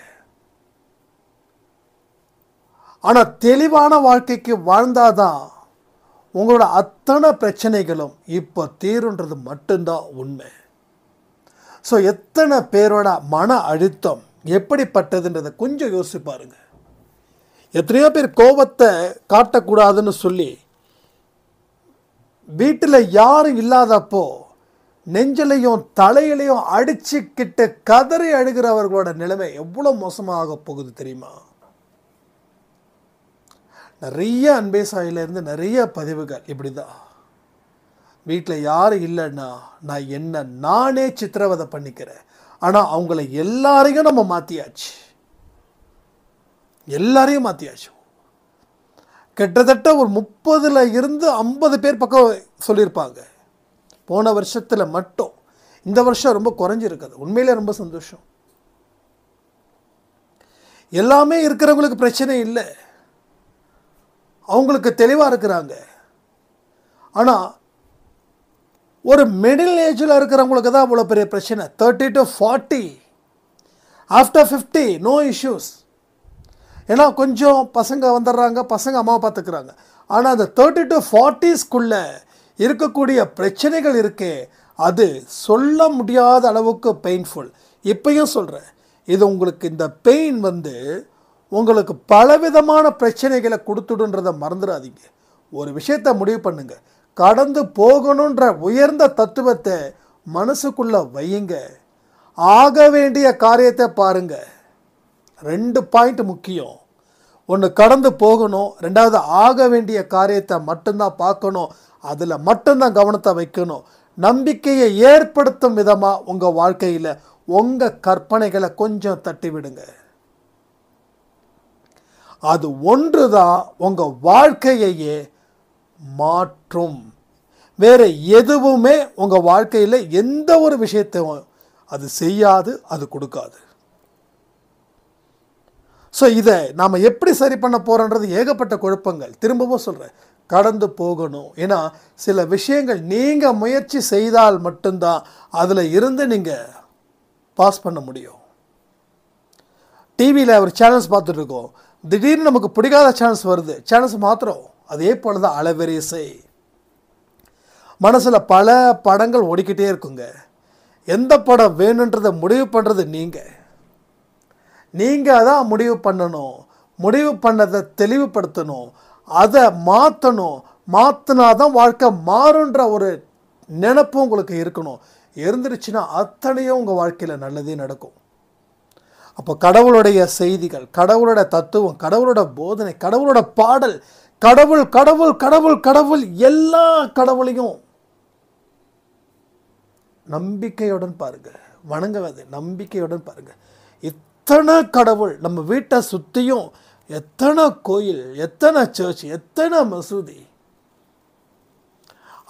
ஆனால் தெளிவான வாழ்க்கைக்கு வாழ்ந்தாதான் உங்களோட அத்தனை பிரச்சனைகளும் இப்போ தீருன்றது மட்டும்தான் உண்மை. ஸோ எத்தனை பேரோட மன அழுத்தம் எப்படிப்பட்டதுன்றதை கொஞ்சம் யோசிச்சு பாருங்க. எத்தனையோ பேர் கோபத்தை காட்டக்கூடாதுன்னு சொல்லி வீட்டில் யாரும் இல்லாதப்போ நெஞ்சிலையும் தலையிலையும் அடிச்சுக்கிட்டு கதறி அழுகிறவர்களோட நிலைமை எவ்வளோ மோசமாக போகுது தெரியுமா? நிறைய அன்பே சாயிலிருந்து நிறைய பதிவுகள் இப்படி தான். வீட்டில் யாரும் இல்லைன்னா நான் என்ன நானே சித்திரவதை பண்ணிக்கிறேன். ஆனால் அவங்கள எல்லாரையும் நம்ம மாற்றியாச்சு. எல்லாரையும் மாற்றியாச்சு. கிட்டத்தட்ட ஒரு 30ல் இருந்து 50 பேர் பக்கம் சொல்லியிருப்பாங்க போன வருஷத்தில் மட்டும். இந்த வருஷம் ரொம்ப குறைஞ்சிருக்குது. உண்மையிலே ரொம்ப சந்தோஷம். எல்லாமே இருக்கிறவங்களுக்கு பிரச்சனை இல்லை, அவங்களுக்கு தெளிவாக இருக்கிறாங்க. ஆனால் ஒரு மிடில் ஏஜில் இருக்கிறவங்களுக்கு தான் அவ்வளோ பெரிய பிரச்சனை. 30 to 40, ஆஃப்டர் 50 நோ இஷ்யூஸ். ஏன்னா கொஞ்சம் பசங்க வந்துடுறாங்க, பசங்க அம்மாவை பார்த்துக்கிறாங்க. ஆனால் அந்த 30 to 40ஸ்குள்ளே இருக்கக்கூடிய பிரச்சனைகள் இருக்கே அது சொல்ல முடியாத அளவுக்கு பெயின்ஃபுல். இப்பயும் சொல்கிறேன், இது உங்களுக்கு இந்த பெயின் உங்களுக்கு பலவிதமான பிரச்சனைகளை கொடுத்துடுன்றதை மறந்துடாதீங்க. ஒரு விஷயத்தை முடிவு பண்ணுங்க, கடந்து போகணுன்ற உயர்ந்த தத்துவத்தை மனசுக்குள்ள வையுங்க. ஆக வேண்டிய காரியத்தை பாருங்க. 2 பாயிண்ட் முக்கியம். ஒன்று கடந்து போகணும், 2வது ஆக வேண்டிய காரியத்தை மட்டும்தான் பார்க்கணும். அதில் மட்டும்தான் கவனத்தை வைக்கணும். நம்பிக்கையை ஏற்படுத்தும் விதமாக உங்கள் வாழ்க்கையில் உங்கள் கற்பனைகளை கொஞ்சம் தட்டி விடுங்க. அது ஒன்று தான் உங்கள் வாழ்க்கையையே மாற்றும். வேறு எதுவுமே உங்கள் வாழ்க்கையில் எந்த ஒரு விஷயத்தையும் அது செய்யாது, அது கொடுக்காது. ஸோ இதை நாம் எப்படி சரி பண்ண போகிறோன்றது ஏகப்பட்ட குழப்பங்கள். திரும்பவும் சொல்கிறேன், கடந்து போகணும். ஏன்னா சில விஷயங்கள் நீங்கள் முயற்சி செய்தால் மட்டும்தான் அதில் இருந்து நீங்கள் பாஸ் பண்ண முடியும். டிவியில் ஒரு சேனல்ஸ் பார்த்துட்ருக்கோம், திடீர்னு நமக்கு பிடிக்காத சேனல்ஸ் வருது, சேனல்ஸ் மாத்திரம். அதே போல் தான் அலைவரிசை. மனசில் பல படங்கள் ஓடிக்கிட்டே இருக்குங்க. எந்த படம் வேணுன்றதை முடிவு பண்ணுறது நீங்கள் தான் முடிவு பண்ணணும். முடிவு பண்ணதை தெளிவுபடுத்தணும், அதை மாற்றணும். மாற்றினாதான் வாழ்க்கை மாறுன்ற ஒரு நினைப்பு உங்களுக்கு இருக்கணும். இருந்துருச்சுன்னா அத்தனையும் உங்கள் வாழ்க்கையில் நல்லதே நடக்கும். அப்போ கடவுளுடைய செய்திகள், கடவுளோட தத்துவம், கடவுளோட போதனை, கடவுளோட பாடல், கடவுள் கடவுள் கடவுள் கடவுள் எல்லா கடவுளையும் நம்பிக்கையுடன் பாருங்க, வணங்குவது நம்பிக்கையுடன் பாருங்க. எத்தனை கடவுள் நம்ம வீட்டை சுற்றியும், எத்தனை கோயில், எத்தனை சர்ச், எத்தனை மசூதி,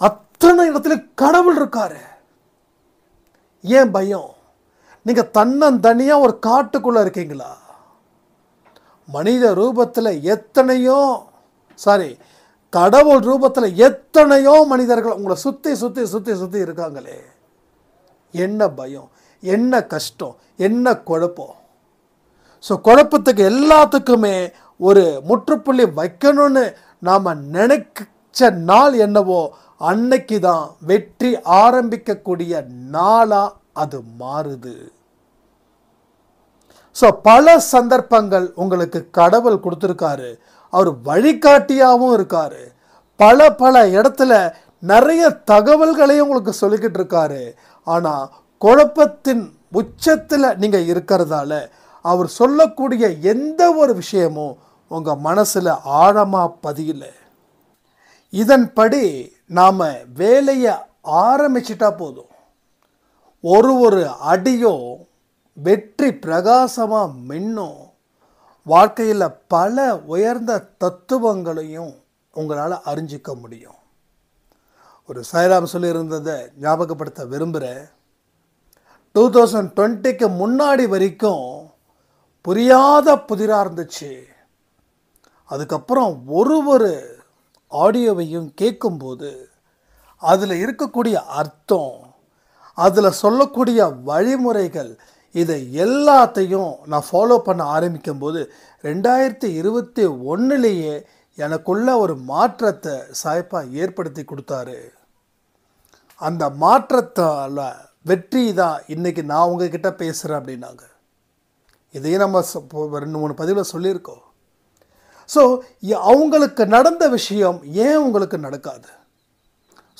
அத்தனை இடத்துல கடவுள் இருக்காரு. ஏன் பயம்? நீங்க தன்னந்தனியாக ஒரு காட்டுக்குள்ள இருக்கீங்களா? மனித ரூபத்தில் எத்தனையோ கடவுள் ரூபத்தில் எத்தனையோ மனிதர்கள் உங்களை சுற்றி சுற்றி சுற்றி சுற்றி இருக்காங்களே. என்ன பயம், என்ன கஷ்டம், என்ன குழப்பம்? ஸோ குழப்பத்துக்கு எல்லாத்துக்குமே ஒரு முற்றுப்புள்ளி வைக்கணும்னு நாம் நினைச்ச நாள் என்னவோ அன்னைக்கு தான் வெற்றி ஆரம்பிக்கக்கூடிய நாளாக அது மாறுது. ஸோ பல சந்தர்ப்பங்கள் உங்களுக்கு கடவுள் கொடுத்துருக்காரு. அவர் வழிகாட்டியாகவும் இருக்காரு. பல இடத்துல நிறைய தகவல்களையும் உங்களுக்கு சொல்லிக்கிட்டு இருக்காரு. ஆனால் குழப்பத்தின் உச்சத்தில் நீங்கள் இருக்கிறதால அவர் சொல்லக்கூடிய எந்த ஒரு விஷயமும் உங்கள் மனசில் ஆழமாக பதியல. இதன்படி நாம் வேலையை ஆரம்பிச்சிட்டா போதும். ஒரு அடியும் வெற்றி பிரகாசமாக மின்னும். வாழ்க்கையில் பல உயர்ந்த தத்துவங்களையும் உங்களால் அறிஞ்சிக்க முடியும். ஒரு சாய்ராம் சொல்லியிருந்ததை ஞாபகப்படுத்த விரும்புகிறேன். 2020க்கு முன்னாடி வரைக்கும் புரியாத புதிராக இருந்துச்சு. அதுக்கப்புறம் ஒரு ஆடியோவையும் கேட்கும்போது அதில் இருக்கக்கூடிய அர்த்தம், அதில் சொல்லக்கூடிய வழிமுறைகள், இதை எல்லாத்தையும் நான் ஃபாலோ பண்ண ஆரம்பிக்கும்போது 2021 எனக்குள்ள ஒரு மாற்றத்தை சாய்ப்பா ஏற்படுத்தி கொடுத்தாரு. அந்த மாற்றத்தால் வெற்றி தான் இன்றைக்கி நான் உங்ககிட்ட பேசுகிறேன் அப்படின்னாங்க. இதையும் நம்ம 2-3 பதிவில் சொல்லியிருக்கோம். ஸோ அவங்களுக்கு நடந்த விஷயம் ஏன் உங்களுக்கு நடக்காது?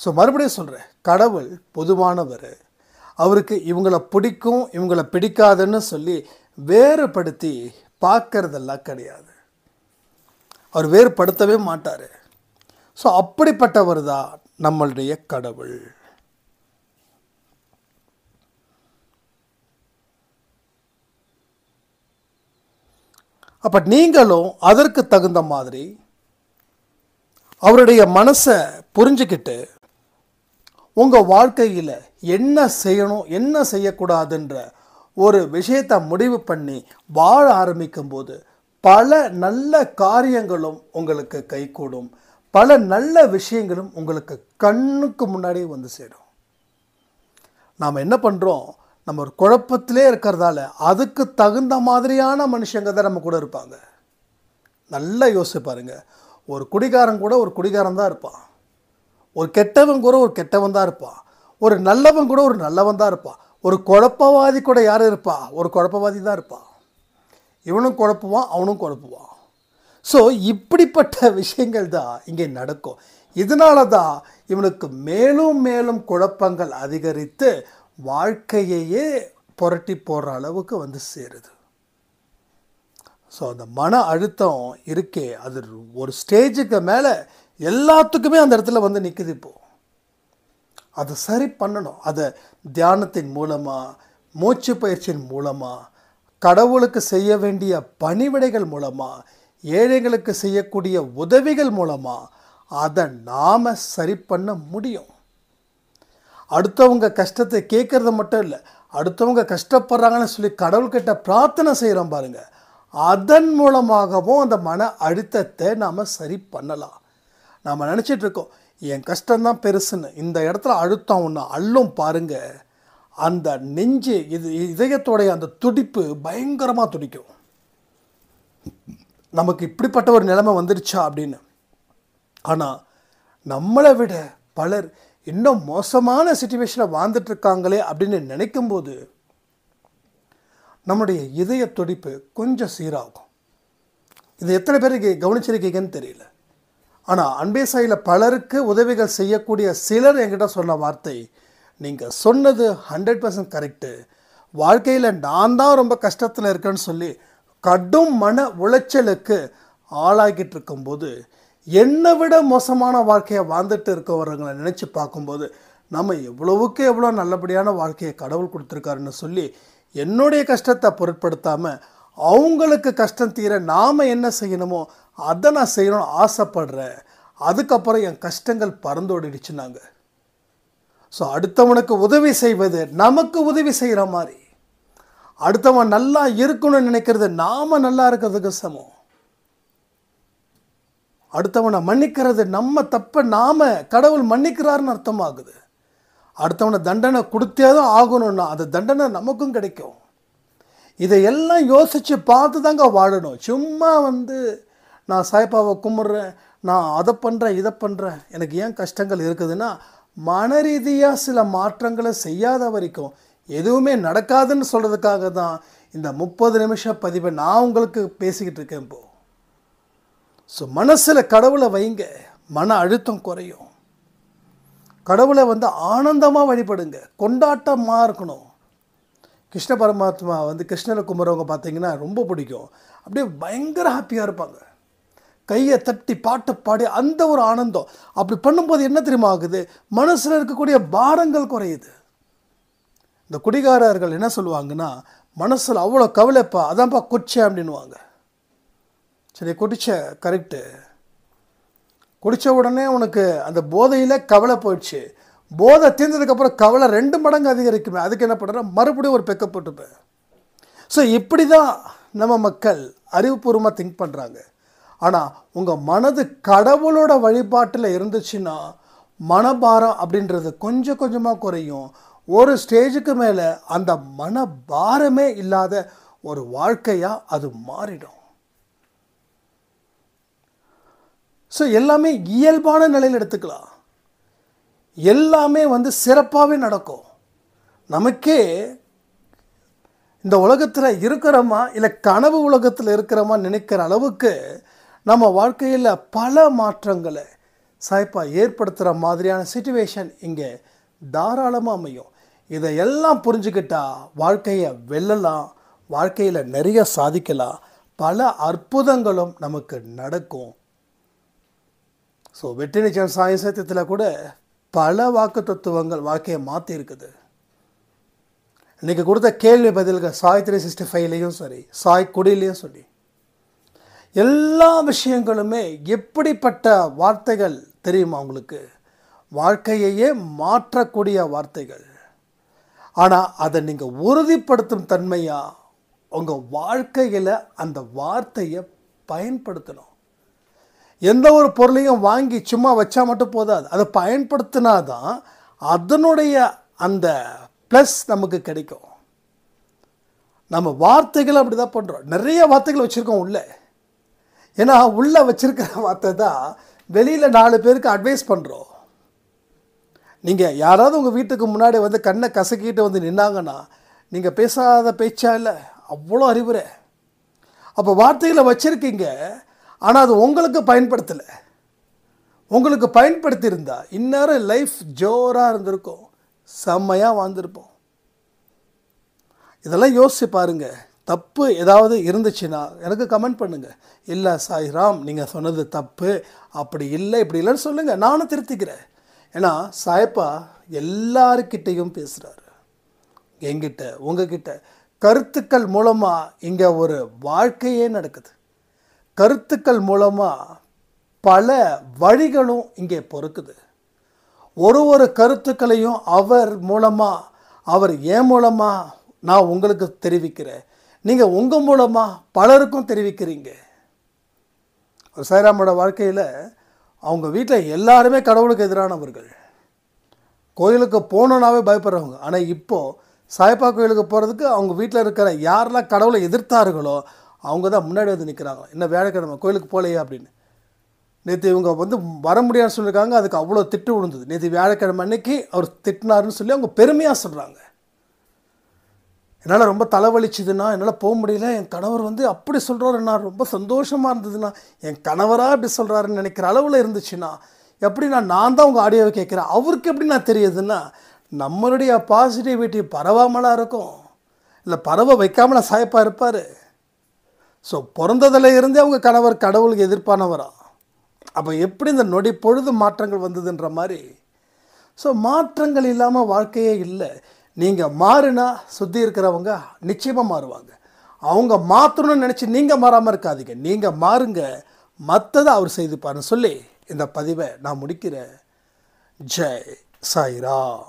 ஸோ மறுபடியும் சொல்கிறேன், கடவுள் பொதுவானவர். அவருக்கு இவங்களை பிடிக்கும் இவங்களை பிடிக்காதுன்னு சொல்லி வேறுபடுத்தி பார்க்கறதெல்லாம் கிடையாது. அவர் வேறுபடுத்தவே மாட்டார். ஸோ அப்படிப்பட்டவர் தான் நம்மளுடைய கடவுள். அப்போ நீங்களும் அதற்கு தகுந்த மாதிரி அவருடைய மனசை புரிஞ்சுக்கிட்டு உங்கள் வாழ்க்கையில் என்ன செய்யணும் என்ன செய்யக்கூடாதுன்ற ஒரு விஷயத்தை முடிவு பண்ணி வாழ ஆரம்பிக்கும்போது பல நல்ல காரியங்களும் உங்களுக்கு கைகூடும். பல நல்ல விஷயங்களும் உங்களுக்கு கண்ணுக்கு முன்னாடியே வந்து சேரும். நாம் என்ன பண்ணுறோம், நம்ம ஒரு குழப்பத்திலே இருக்கிறதால அதுக்கு தகுந்த மாதிரியான மனுஷங்க தான் நம்ம கூட இருப்பாங்க. நல்லா யோசிச்சு பாருங்க. ஒரு குடிகாரன் கூட ஒரு குடிகாரன் தான் இருப்பான். ஒரு கெட்டவன் கூட ஒரு கெட்டவன் தான் இருப்பான். ஒரு நல்லவன் கூட ஒரு நல்லவன் தான் இருப்பான். ஒரு குழப்பவாதி கூட யார் இருப்பா? ஒரு குழப்பவாதி தான் இருப்பான். இவனும் குழப்புவான், அவனும் குழப்புவான். ஸோ இப்படிப்பட்ட விஷயங்கள் தான் இங்கே நடக்கும். இதனால தான் இவனுக்கு மேலும் மேலும் குழப்பங்கள் அதிகரித்து வாழ்க்கையையே புரட்டி போடுற அளவுக்கு வந்து சேருது. ஸோ அந்த மன அழுத்தம் இருக்கே, அது ஒரு ஸ்டேஜுக்கு மேலே எல்லாத்துக்குமே அந்த இடத்துல வந்து நிற்குது. இப்போது அதை சரி பண்ணணும். அதை தியானத்தின் மூலமாக, மூச்சு பயிற்சியின் மூலமாக, கடவுளுக்கு செய்ய வேண்டிய பணிவிடைகள் மூலமாக, ஏழைகளுக்கு செய்யக்கூடிய உதவிகள் மூலமாக அதை நாம் சரி பண்ண முடியும். அடுத்தவங்க கஷ்டத்தை கேட்குறது மட்டும் இல்லை, அடுத்தவங்க கஷ்டப்படுறாங்கன்னு சொல்லி கடவுள்கிட்ட பிரார்த்தனை செய்கிறோம் பாருங்கள், அதன் மூலமாகவும் அந்த மன அழுத்தத்தை நாம் சரி பண்ணலாம். நாம் நினச்சிட்ருக்கோம் என் கஷ்டம்தான் பெருசுன்னு. இந்த இடத்துல அழுத்தம் ஒன்று அள்ளும் பாருங்கள், அந்த நெஞ்சு இதயத்தோடைய அந்த துடிப்பு பயங்கரமாக துடிக்கும். நமக்கு இப்படிப்பட்ட ஒரு நிலைமை வந்துருச்சா அப்படின்னு. ஆனால் நம்மளை விட பலர் இன்னும் மோசமான சுச்சுவேஷனில் வாழ்ந்துட்டு இருக்காங்களே அப்படின்னு நினைக்கும்போது நம்முடைய இதய துடிப்பு கொஞ்சம் சீராகும். இது எத்தனை பேருக்கு கவனிச்சிருக்கீங்கன்னு தெரியல. ஆனால் அன்பே சாயில் பலருக்கு உதவிகள் செய்யக்கூடிய சிலர் என்கிட்ட சொன்ன வார்த்தை, நீங்கள் சொன்னது 100% கரெக்டு. வாழ்க்கையில் நான் தான் ரொம்ப கஷ்டத்தில் இருக்கேன்னு சொல்லி கடும் மன உளைச்சலுக்கு ஆளாகிட்டு இருக்கும்போது என்னை விட மோசமான வாழ்க்கையை வாழ்ந்துட்டு இருக்கவர்களை நினச்சி பார்க்கும்போது நம்ம எவ்வளவுக்கு எவ்வளோ நல்லபடியான வாழ்க்கையை கடவுள் கொடுத்துருக்காருன்னு சொல்லி என்னுடைய கஷ்டத்தை பொருட்படுத்தாமல் அவங்களுக்கு கஷ்டம் தீர நாம் என்ன செய்யணுமோ அதை நான் செய்யணும்னு ஆசைப்படுறேன். அதுக்கப்புறம் என் கஷ்டங்கள் பறந்தோடிடுச்சுனாங்க. ஸோ அடுத்தவனுக்கு உதவி செய்வது நமக்கு உதவி செய்கிற மாதிரி, அடுத்தவன் நல்லா இருக்கணும்னு நினைக்கிறது நாம் நல்லா இருக்கிறதுக்கு சமம். அடுத்தவனை மன்னிக்கிறது நம்ம தப்பை நாம் கடவுள் மன்னிக்கிறாருன்னு அர்த்தமாகுது. அடுத்தவனை தண்டனை கொடுத்தே தான் ஆகணும்னா அந்த தண்டனை நமக்கும் கிடைக்கும். இதையெல்லாம் யோசித்து பார்த்து தாங்க வாழணும். சும்மா நான் சாய்பாவை கும்பிட்றேன், நான் அதை பண்ணுறேன் இதை பண்ணுறேன், எனக்கு ஏன் கஷ்டங்கள் இருக்குதுன்னா மன ரீதியாக சில மாற்றங்களை செய்யாத வரைக்கும் எதுவுமே நடக்காதுன்னு சொல்கிறதுக்காக தான் இந்த 30 நிமிஷம் பதிவை நான் உங்களுக்கு பேசிக்கிட்டு இருக்கேன் இப்போது. ஸோ மனசில் கடவுளை வைங்க, மன அழுத்தம் குறையும். கடவுளை ஆனந்தமாக வழிபடுங்க, கொண்டாட்டமாக இருக்கணும். கிருஷ்ண பரமாத்மா கிருஷ்ணரை கும்பிட்றவங்க பார்த்தீங்கன்னா ரொம்ப பிடிக்கும். அப்படியே பயங்கர ஹாப்பியாக இருப்பாங்க, கையை தட்டி பாட்டை பாடி அந்த ஒரு ஆனந்தம். அப்படி பண்ணும்போது என்ன தெரியுமா ஆகுது, மனசில் இருக்கக்கூடிய பாரங்கள் குறையுது. இந்த குடிகாரர்கள் என்ன சொல்லுவாங்கன்னா, மனசில் அவ்வளோ கவலைப்பா அதான்ப்பா குடிச்சேன் அப்படின்வாங்க. சரி குடிச்ச கரெக்டு, குடித்த உடனே உனக்கு அந்த போதையில் கவலை போயிடுச்சு, போதை தீர்ந்ததுக்கப்புறம் கவலை 2 மடங்கு அதிகரிக்குமே, அதுக்கு என்ன பண்ணுறேன் மறுபடியும் ஒரு பெக்கப் போட்டுப்பேன். ஸோ இப்படி தான் நம்ம மக்கள் அறிவுபூர்வமாக திங்க் பண்ணுறாங்க. ஆனால் உங்கள் மனது கடவுளோட வழிபாட்டில் இருந்துச்சுன்னா மனபாரம் அப்படின்றது கொஞ்சம் கொஞ்சமாக குறையும். ஒரு ஸ்டேஜுக்கு மேலே அந்த மனபாரமே இல்லாத ஒரு வாழ்க்கையாக அது மாறிடும். ஸோ எல்லாமே இயல்பான நிலையில் எடுத்துக்கலாம், எல்லாமே சிறப்பாகவே நடக்கும். நமக்கே இந்த உலகத்தில் இருக்கிறோமா இல்லை கனவு உலகத்தில் இருக்கிறோமா நினைக்கிற அளவுக்கு நம்ம வாழ்க்கையில் பல மாற்றங்களை சாய்ப்பா ஏற்படுத்துகிற மாதிரியான சிச்சுவேஷன் இங்கே தாராளமாக அமையும். இதையெல்லாம் புரிஞ்சுக்கிட்டா வாழ்க்கையை வெல்லலாம், வாழ்க்கையில் நிறைய சாதிக்கலாம், பல அற்புதங்களும் நமக்கு நடக்கும். ஸோ வெற்றி நிச்சயம் சாய் சத்தியத்தில் கூட பல வாக்கு தத்துவங்கள் வாழ்க்கையை மாற்றி இருக்குது. இன்றைக்கி கொடுத்த கேள்வி பதில்கள் சாய் 365லேயும் சரி, சாய் குடியிலையும் சரி, எல்லா விஷயங்களுமே எப்படிப்பட்ட வார்த்தைகள் தெரியுமா உங்களுக்கு, வாழ்க்கையையே மாற்றக்கூடிய வார்த்தைகள். ஆனால் அதை நீங்கள் உறுதிப்படுத்தும் தன்மையாக உங்கள் வாழ்க்கையில் அந்த வார்த்தையை பயன்படுத்தணும். எந்த ஒரு பொருளையும் வாங்கி சும்மா வச்சா மட்டும் போதாது, அதை பயன்படுத்தினா தான் அதனுடைய அந்த ப்ளஸ் நமக்கு கிடைக்கும். நம்ம வார்த்தைகள் அப்படி தான் பண்ணுறோம், நிறைய வார்த்தைகள் வச்சுருக்கோம் உள்ளே. ஏன்னா உள்ளே வச்சுருக்கிற வார்த்தை தான் வெளியில் 4 பேருக்கு அட்வைஸ் பண்ணுறோம். நீங்கள் யாராவது உங்கள் வீட்டுக்கு முன்னாடி கண்ணை கசக்கிட்டு நின்னாங்கன்னா நீங்கள் பேசாத பேச்சா இல்லை, அவ்வளோ அறிவுரை. அப்போ வார்த்தைகளை வச்சுருக்கீங்க, ஆனால் அது உங்களுக்கு பயன்படுத்தலை. உங்களுக்கு பயன்படுத்தியிருந்தா இந்நேரம் லைஃப் ஜோராக இருந்திருக்கும், செம்மையாக வாழ்ந்திருப்போம். இதெல்லாம் யோசிச்சு பாருங்கள். தப்பு ஏதாவது இருந்துச்சுன்னா எனக்கு கமெண்ட் பண்ணுங்கள். இல்லை சாய்ராம் நீங்கள் சொன்னது தப்பு, அப்படி இல்லை இப்படி இல்லைன்னு சொல்லுங்கள், நானும் திருத்திக்கிறேன். ஏன்னா சாய்ப்பா எல்லாருக்கிட்டையும் பேசுகிறாரு, என்கிட்ட உங்ககிட்ட கருத்துக்கள் மூலமாக இங்கே ஒரு வாழ்க்கையே நடக்குது. கருத்துக்கள் மூலமாக பல வழிகளும் இங்கே பொறுக்குது. ஒரு கருத்துக்களையும் அவர் மூலமாக, அவர் என் மூலமாக நான் உங்களுக்கு தெரிவிக்கிறேன், நீங்கள் உங்கள் மூலமாக பலருக்கும் தெரிவிக்கிறீங்க. ஒரு சாய்ராமோட வாழ்க்கையில் அவங்க வீட்டில் எல்லாருமே கடவுளுக்கு எதிரானவர்கள், கோயிலுக்கு போகணுன்னாவே பயப்படுறவங்க. ஆனால் இப்போது சாய்ப்பா கோயிலுக்கு போகிறதுக்கு அவங்க வீட்டில் இருக்கிற யாரெல்லாம் கடவுளை எதிர்த்தார்களோ அவங்க தான் முன்னாடி நிற்கிறாங்க. இன்னும் வேலைக்கிழமை கோயிலுக்கு போகலையா அப்படின்னு. நேற்று இவங்க வந்து வர முடியாதுன்னு சொல்லியிருக்காங்க. அதுக்கு அவ்வளோ திட்டு விழுந்தது. நேற்று வியாழக்கிழமை அன்னைக்கு அவர் திட்டினாருன்னு சொல்லி அவங்க பெருமையாக சொல்கிறாங்க. என்னால் ரொம்ப தலைவலிச்சுதுன்னா, என்னால் போக முடியல, என் கணவர் வந்து அப்படி சொல்கிறாருன்னா, ரொம்ப சந்தோஷமாக இருந்ததுன்னா, என் கணவராக இப்படி சொல்கிறாருன்னு நினைக்கிற அளவில் இருந்துச்சுன்னா, எப்படின்னா நான் தான் உங்கள் ஆடியோவை கேட்குறேன், அவருக்கு எப்படி நான் தெரியுதுன்னா, நம்மளுடைய பாசிட்டிவிட்டி பரவாமலாம் இருக்கும், இல்லை பரவ வைக்காமல சாயப்பாக இருப்பார். ஸோ பிறந்ததில் இருந்தே அவங்க கணவர் கடவுளுக்கு எதிர்ப்பானவரா. அப்போ எப்படி இந்த நொடி பொழுது மாற்றங்கள் வந்ததுன்ற மாதிரி. ஸோ மாற்றங்கள் இல்லாமல் வாழ்க்கையே இல்லை. நீங்கள் மாறினா சுற்றி இருக்கிறவங்க நிச்சயமாக மாறுவாங்க. அவங்க மாற்றணும்னு நினச்சி நீங்கள் மாறாமல் இருக்காதீங்க. நீங்கள் மாறுங்க, மற்றதை அவர் செய்துப்பாருன்னு சொல்லி இந்த பதிவை நான் முடிக்கிறேன். ஜெய் சாய்ராம்.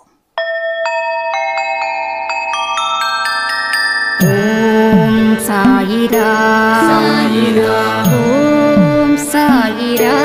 ஓம் சாயிரா. ஓம் சாயிரா.